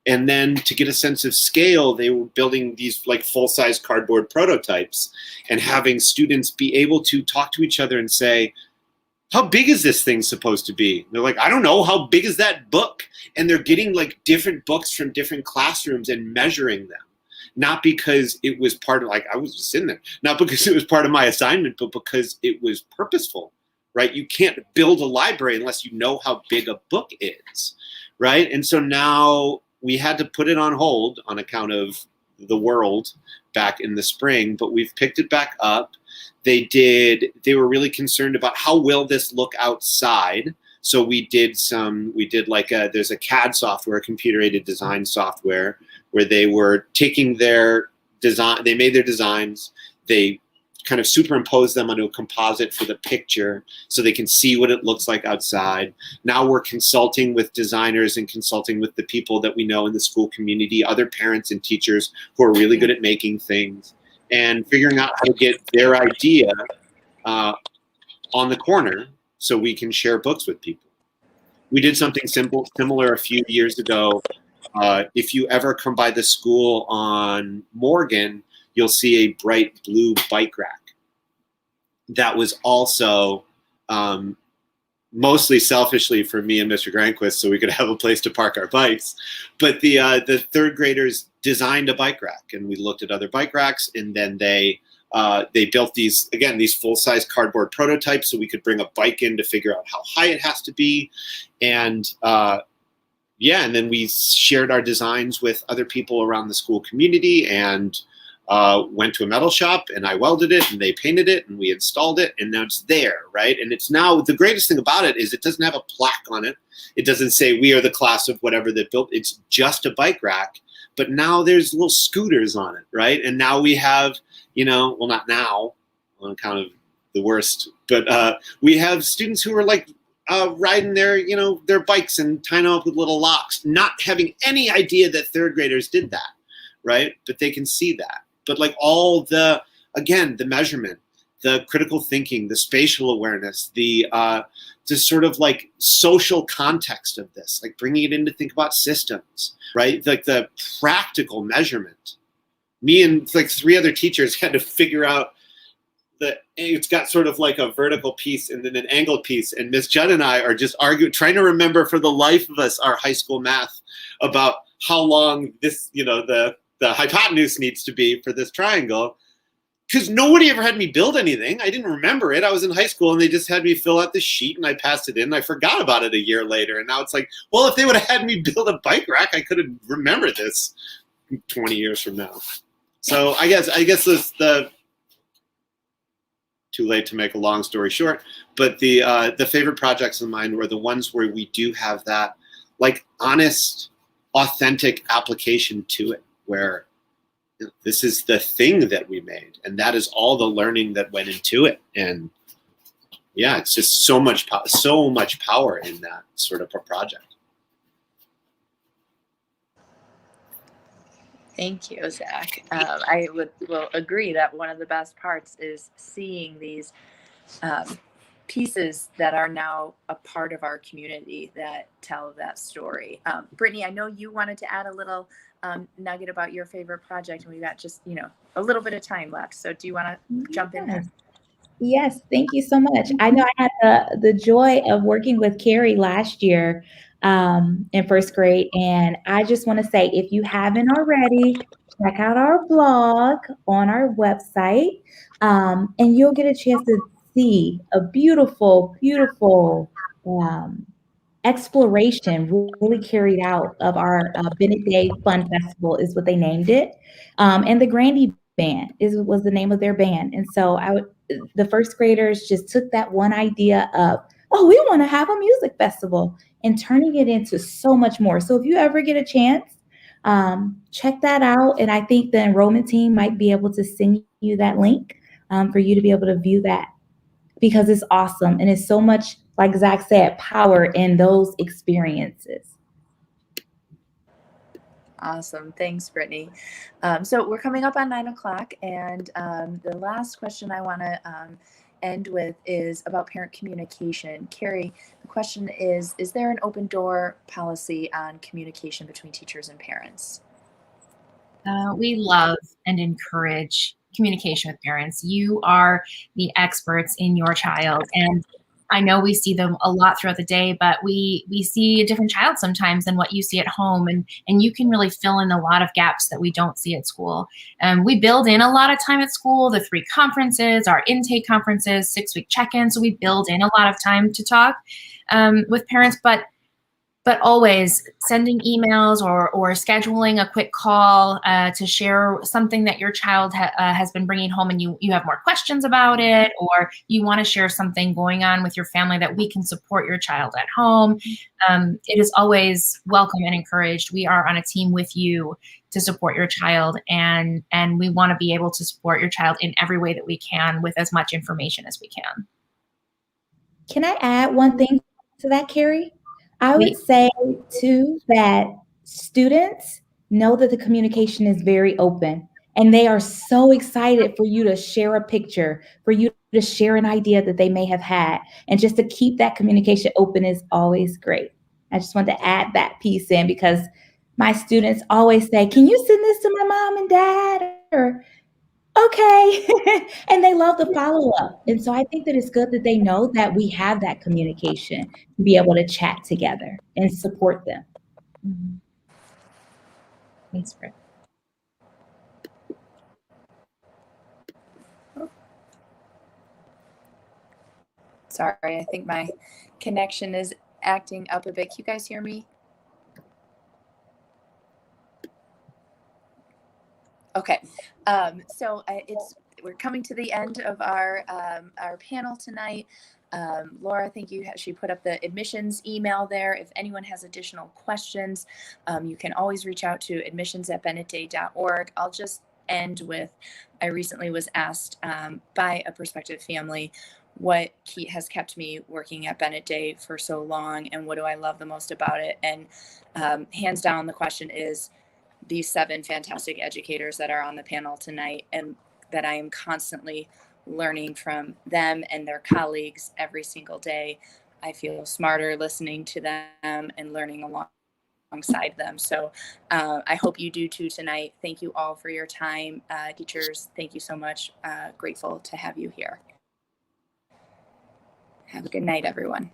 And then to get a sense of scale, they were building these like full-size cardboard prototypes and having students be able to talk to each other and say, how big is this thing supposed to be? And they're like, I don't know, how big is that book? And they're getting like different books from different classrooms and measuring them. Not because it was part of, like, I was just sitting there, not because it was part of my assignment, but because it was purposeful, right? You can't build a library unless you know how big a book is, right? And so now we had to put it on hold on account of the world back in the spring, but we've picked it back up. They were really concerned about how will this look outside. So there's a CAD software, computer-aided design software, where they were taking their design, they made their designs, they kind of superimpose them onto a composite for the picture so they can see what it looks like outside. Now we're consulting with designers and consulting with the people that we know in the school community, other parents and teachers who are really good at making things, and figuring out how to get their idea on the corner so we can share books with people. We did something similar a few years ago. If you ever come by the school on Morgan, you'll see a bright blue bike rack. That was also mostly selfishly for me and Mr. Granquist, so we could have a place to park our bikes. But the third graders designed a bike rack, and we looked at other bike racks, and then they built these full-size cardboard prototypes so we could bring a bike in to figure out how high it has to be. And and then we shared our designs with other people around the school community, and went to a metal shop, and I welded it, and they painted it, and we installed it, and now it's there, right? And it's now, the greatest thing about it is it doesn't have a plaque on it. It doesn't say we are the class of whatever that built. It's just a bike rack, but now there's little scooters on it, right? And now we have, well, not now on account of the worst, but we have students who are like riding their bikes and tying them up with little locks, not having any idea that third graders did that, right? But they can see that. But like all the measurement, the critical thinking, the spatial awareness, the sort of like social context of this, like bringing it in to think about systems, right? Like the practical measurement. Me and like 3 other teachers had to figure out that it's got sort of like a vertical piece and then an angled piece. And Miss Judd and I are just trying to remember for the life of us our high school math about how long this, the hypotenuse needs to be for this triangle, because nobody ever had me build anything. I didn't remember it. I was in high school and they just had me fill out the sheet and I passed it in. And I forgot about it a year later. And now it's like, well, if they would have had me build a bike rack, I could have remembered this 20 years from now. So I guess the too late to make a long story short, but the favorite projects of mine were the ones where we do have that like honest, authentic application to it, where this is the thing that we made, and that is all the learning that went into it. And yeah, it's just so much power in that sort of a project. Thank you, Zach. I will agree that one of the best parts is seeing these pieces that are now a part of our community that tell that story. Brittany, I know you wanted to add a little nugget about your favorite project, and we got just a little bit of time left. So do you want to jump in there? Yes, thank you so much. I know I had the joy of working with Carrie last year in first grade, and I just want to say, if you haven't already, check out our blog on our website, and you'll get a chance to see a beautiful, beautiful exploration really carried out of our Bennett Day Fun Festival is what they named it. And the Grandy Band was the name of their band. And so the first graders just took that one idea of, oh, we want to have a music festival, and turning it into so much more. So if you ever get a chance, check that out. And I think the enrollment team might be able to send you that link for you to be able to view that, because it's awesome. And it's so much, like Zach said, power in those experiences. Awesome. Thanks, Brittany. So we're coming up on 9 o'clock, and the last question I want to end with is about parent communication. Carrie, the question is there an open door policy on communication between teachers and parents? We love and encourage communication with parents. You are the experts in your child, and I know we see them a lot throughout the day, but we see a different child sometimes than what you see at home, and you can really fill in a lot of gaps that we don't see at school. We build in a lot of time at school, the 3 conferences, our intake conferences, 6-week check-ins, so we build in a lot of time to talk with parents, but always sending emails or scheduling a quick call to share something that your child has been bringing home, and you have more questions about it, or you want to share something going on with your family that we can support your child at home. It is always welcome and encouraged. We are on a team with you to support your child, and we want to be able to support your child in every way that we can with as much information as we can. Can I add one thing to that, Carrie? I would say, too, that students know that the communication is very open, and they are so excited for you to share a picture, for you to share an idea that they may have had. And just to keep that communication open is always great. I just want to add that piece in, because my students always say, can you send this to my mom and dad? Or, okay. And they love the follow-up. And so I think that it's good that they know that we have that communication to be able to chat together and support them. Mm-hmm. Thanks, Britt. Sorry, I think my connection is acting up a bit. Can you guys hear me? Okay, so we're coming to the end of our panel tonight. Laura, thank you. She put up the admissions email there. If anyone has additional questions, you can always reach out to admissions@bennettday.org. I'll just end with, I recently was asked by a prospective family what has kept me working at Bennett Day for so long, and what do I love the most about it. And hands down, the question is these 7 fantastic educators that are on the panel tonight, and that I am constantly learning from them and their colleagues every single day. I feel smarter listening to them and learning alongside them. So I hope you do too tonight. Thank you all for your time. Teachers, thank you so much. Grateful to have you here. Have a good night, everyone.